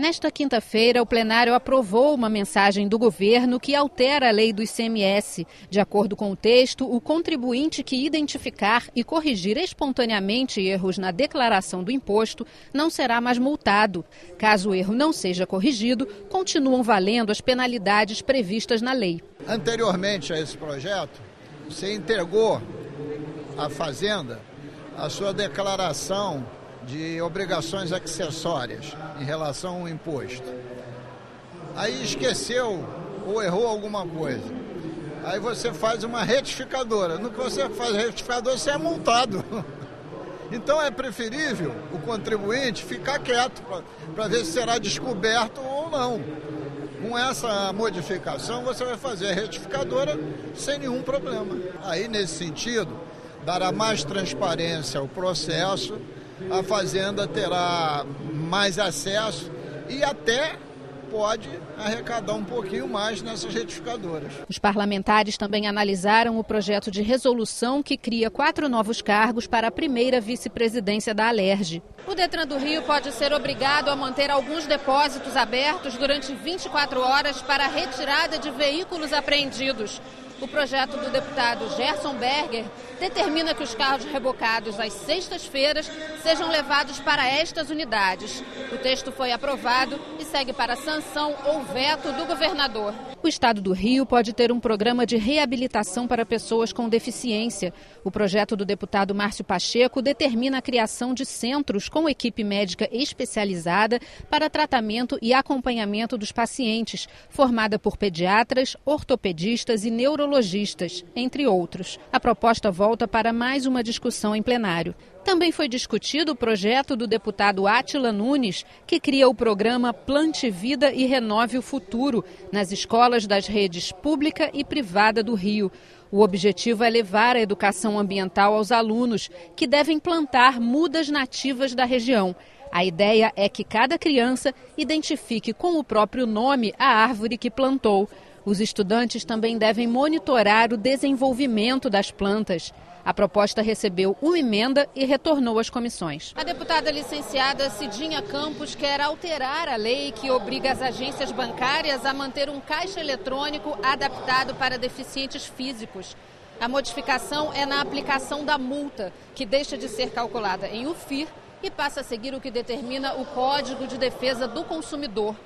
Nesta quinta-feira, o plenário aprovou uma mensagem do governo que altera a lei do ICMS. De acordo com o texto, o contribuinte que identificar e corrigir espontaneamente erros na declaração do imposto não será mais multado. Caso o erro não seja corrigido, continuam valendo as penalidades previstas na lei. Anteriormente a esse projeto, você entregou à Fazenda a sua declaração de obrigações acessórias em relação ao imposto. Aí esqueceu ou errou alguma coisa. Aí você faz uma retificadora. No que você faz retificadora, você é multado. Então é preferível o contribuinte ficar quieto para ver se será descoberto ou não. Com essa modificação, você vai fazer a retificadora sem nenhum problema. Aí, nesse sentido, dará mais transparência ao processo, a Fazenda terá mais acesso e até pode arrecadar um pouquinho mais nessas retificadoras. Os parlamentares também analisaram o projeto de resolução que cria 4 novos cargos para a primeira vice-presidência da Alerj. O Detran do Rio pode ser obrigado a manter alguns depósitos abertos durante 24 horas para a retirada de veículos apreendidos. O projeto do deputado Gerson Berger determina que os carros rebocados às sextas-feiras sejam levados para estas unidades. O texto foi aprovado e segue para sanção ou veto do governador. O estado do Rio pode ter um programa de reabilitação para pessoas com deficiência. O projeto do deputado Márcio Pacheco determina a criação de centros com equipe médica especializada para tratamento e acompanhamento dos pacientes, formada por pediatras, ortopedistas e neurologistas, entre outros. A proposta volta para mais uma discussão em plenário. Também foi discutido o projeto do deputado Átila Nunes, que cria o programa Plante Vida e Renove o Futuro nas escolas das redes pública e privada do Rio. O objetivo é levar a educação ambiental aos alunos, que devem plantar mudas nativas da região. A ideia é que cada criança identifique com o próprio nome a árvore que plantou. Os estudantes também devem monitorar o desenvolvimento das plantas. A proposta recebeu uma emenda e retornou às comissões. A deputada licenciada Cidinha Campos quer alterar a lei que obriga as agências bancárias a manter um caixa eletrônico adaptado para deficientes físicos. A modificação é na aplicação da multa, que deixa de ser calculada em UFIR e passa a seguir o que determina o Código de Defesa do Consumidor.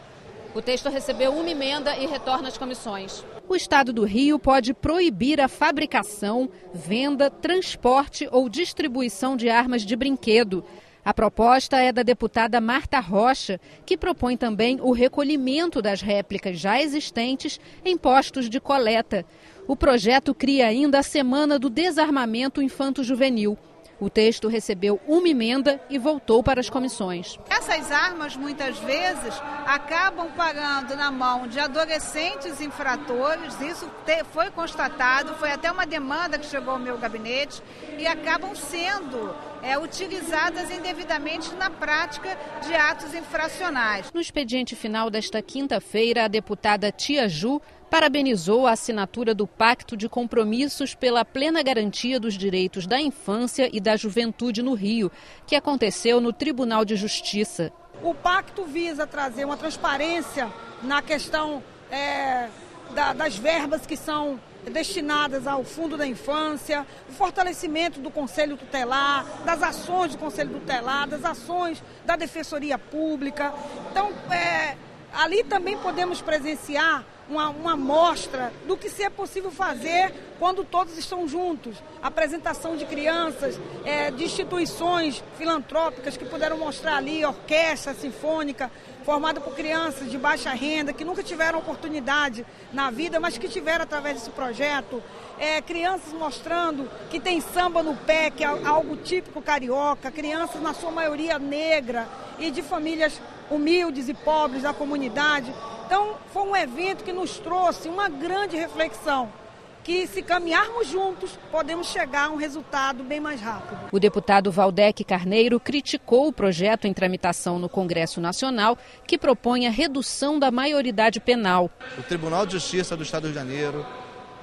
O texto recebeu uma emenda e retorna às comissões. O estado do Rio pode proibir a fabricação, venda, transporte ou distribuição de armas de brinquedo. A proposta é da deputada Marta Rocha, que propõe também o recolhimento das réplicas já existentes em postos de coleta. O projeto cria ainda a Semana do Desarmamento Infanto-Juvenil. O texto recebeu uma emenda e voltou para as comissões. Essas armas, muitas vezes, acabam parando na mão de adolescentes infratores. Isso foi constatado, foi até uma demanda que chegou ao meu gabinete, e acabam sendo utilizadas indevidamente na prática de atos infracionais. No expediente final desta quinta-feira, a deputada Tia Ju parabenizou a assinatura do Pacto de Compromissos pela Plena Garantia dos Direitos da Infância e da Juventude no Rio, que aconteceu no Tribunal de Justiça. O pacto visa trazer uma transparência na questão das verbas que são destinadas ao Fundo da Infância, o fortalecimento do Conselho Tutelar, das ações do Conselho Tutelar, das ações da Defensoria Pública. Então, ali também podemos presenciar uma amostra do que se é possível fazer quando todos estão juntos. Apresentação de crianças, de instituições filantrópicas que puderam mostrar ali, orquestra sinfônica, formada por crianças de baixa renda, que nunca tiveram oportunidade na vida, mas que tiveram através desse projeto. Crianças mostrando que tem samba no pé, que é algo típico carioca, crianças na sua maioria negra e de famílias humildes e pobres da comunidade. Então, foi um evento que nos trouxe uma grande reflexão, que se caminharmos juntos, podemos chegar a um resultado bem mais rápido. O deputado Valdec Carneiro criticou o projeto em tramitação no Congresso Nacional, que propõe a redução da maioridade penal. O Tribunal de Justiça do Estado do Rio de Janeiro,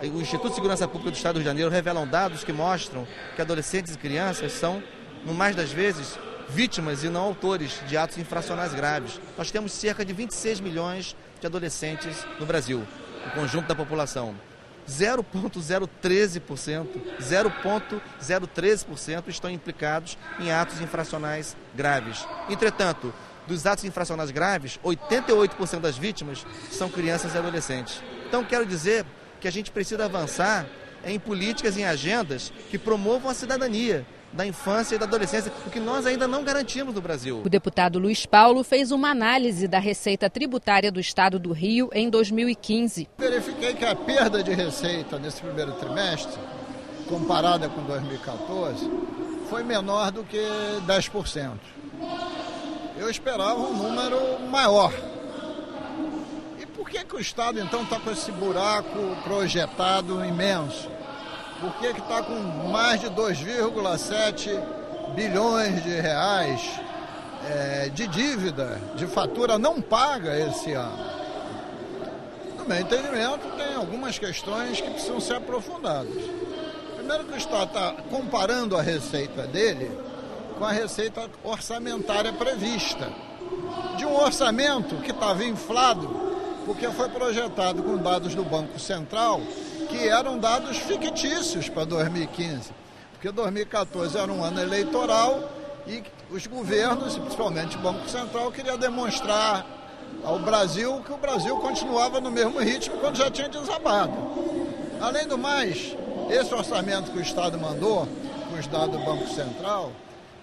o Instituto de Segurança Pública do Rio de Janeiro revelam dados que mostram que adolescentes e crianças são, no mais das vezes, vítimas e não autores de atos infracionais graves. Nós temos cerca de 26 milhões de adolescentes no Brasil, o conjunto da população. 0,13% estão implicados em atos infracionais graves. Entretanto, dos atos infracionais graves, 88% das vítimas são crianças e adolescentes. Então, quero dizer que a gente precisa avançar em políticas e em agendas que promovam a cidadania da infância e da adolescência, o que nós ainda não garantimos no Brasil. O deputado Luiz Paulo fez uma análise da receita tributária do Estado do Rio em 2015. Verifiquei que a perda de receita nesse primeiro trimestre, comparada com 2014, foi menor do que 10%. Eu esperava um número maior. E por que o Estado, então, está com esse buraco projetado imenso? Por que está com mais de 2,7 bilhões de reais de dívida, de fatura não paga esse ano? No meu entendimento, tem algumas questões que precisam ser aprofundadas. Primeiro que o Estado está comparando a receita dele com a receita orçamentária prevista, de um orçamento que estava inflado, porque foi projetado com dados do Banco Central, que eram dados fictícios para 2015, porque 2014 era um ano eleitoral e os governos, principalmente o Banco Central, queria demonstrar ao Brasil que o Brasil continuava no mesmo ritmo quando já tinha desabado. Além do mais, esse orçamento que o Estado mandou, com os dados do Banco Central,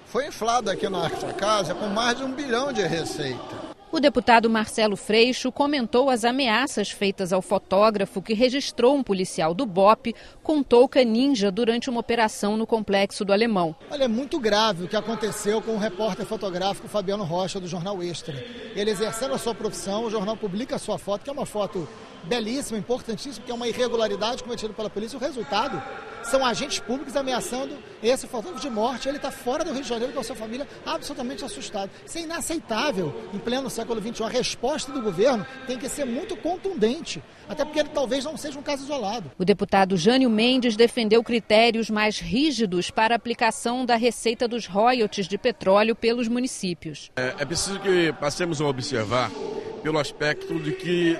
foi inflado aqui na nossa casa com mais de 1 bilhão de receita. O deputado Marcelo Freixo comentou as ameaças feitas ao fotógrafo que registrou um policial do BOPE com touca ninja durante uma operação no Complexo do Alemão. Olha, é muito grave o que aconteceu com o repórter fotográfico Fabiano Rocha, do Jornal Extra. Ele exercendo a sua profissão, o jornal publica a sua foto, que é uma foto belíssima, importantíssima, que é uma irregularidade cometida pela polícia. O resultado são agentes públicos ameaçando esse fotógrafo de morte. Ele está fora do Rio de Janeiro com a sua família, absolutamente assustado. Isso é inaceitável em pleno século XXI. A resposta do governo tem que ser muito contundente, até porque ele talvez não seja um caso isolado. O deputado Jânio Mendes defendeu critérios mais rígidos para a aplicação da receita dos royalties de petróleo pelos municípios. É preciso que passemos a observar pelo aspecto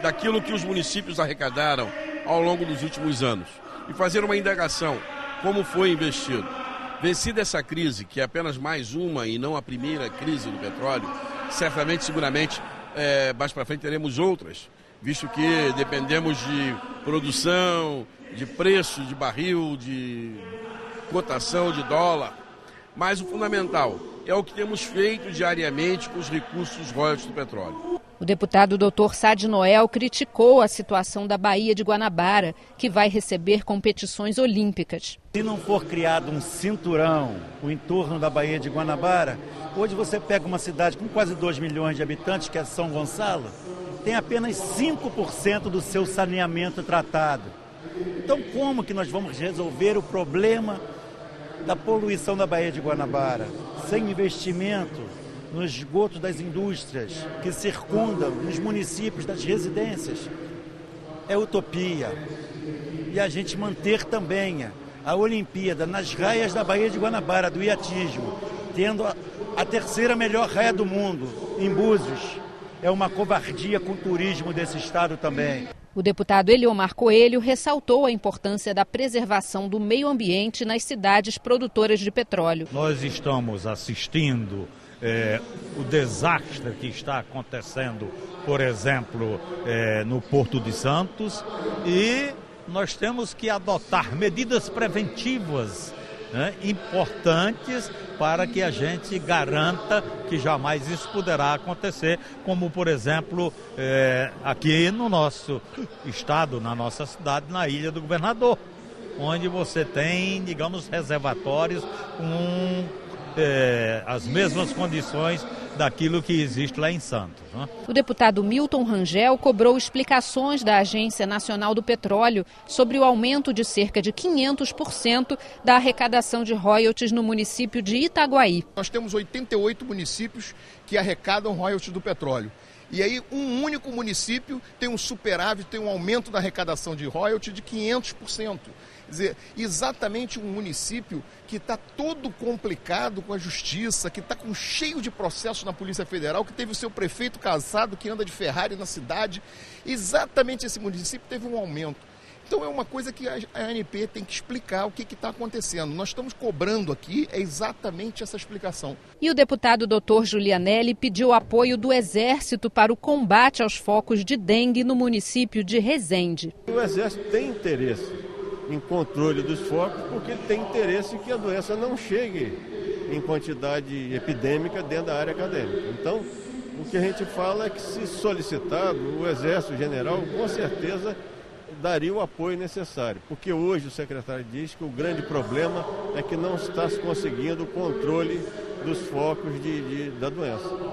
daquilo que os municípios arrecadaram ao longo dos últimos anos e fazer uma indagação, como foi investido. Vencida essa crise, que é apenas mais uma e não a primeira crise do petróleo, seguramente, mais para frente teremos outras, visto que dependemos de produção, de preço de barril, de cotação de dólar, mas o fundamental é o que temos feito diariamente com os recursos dos royalties do petróleo. O deputado Dr. Sade Noel criticou a situação da Baía de Guanabara, que vai receber competições olímpicas. Se não for criado um cinturão no entorno da Baía de Guanabara, hoje você pega uma cidade com quase 2 milhões de habitantes, que é São Gonçalo, tem apenas 5% do seu saneamento tratado. Então como que nós vamos resolver o problema da poluição da Baía de Guanabara sem investimento nos esgotos das indústrias que circundam nos municípios das residências? É utopia. E a gente manter também a Olimpíada nas raias da Baía de Guanabara, do iatismo, tendo a terceira melhor raia do mundo, em Búzios, é uma covardia com o turismo desse estado também. O deputado Eliomar Coelho ressaltou a importância da preservação do meio ambiente nas cidades produtoras de petróleo. Nós estamos assistindo o desastre que está acontecendo, por exemplo, no Porto de Santos, e nós temos que adotar medidas preventivas, importantes para que a gente garanta que jamais isso poderá acontecer, como, por exemplo, aqui no nosso estado, na nossa cidade, na Ilha do Governador, onde você tem, digamos, reservatórios com as mesmas condições daquilo que existe lá em Santos. O deputado Milton Rangel cobrou explicações da Agência Nacional do Petróleo sobre o aumento de cerca de 500% da arrecadação de royalties no município de Itaguaí. Nós temos 88 municípios que arrecadam royalties do petróleo. E aí um único município tem um superávit, tem um aumento da arrecadação de royalty de 500%. Quer dizer, exatamente um município que está todo complicado com a justiça, que está cheio de processos na Polícia Federal, que teve o seu prefeito casado, que anda de Ferrari na cidade. Exatamente esse município teve um aumento. Então é uma coisa que a ANP tem que explicar o que está acontecendo. Nós estamos cobrando aqui exatamente essa explicação. E o deputado Dr. Giulianelli pediu apoio do Exército para o combate aos focos de dengue no município de Resende. O Exército tem interesse em controle dos focos, porque ele tem interesse que a doença não chegue em quantidade epidêmica dentro da área acadêmica. Então, o que a gente fala é que, se solicitado, o Exército General, com certeza, daria o apoio necessário, porque hoje o secretário diz que o grande problema é que não está se conseguindo o controle dos focos da doença.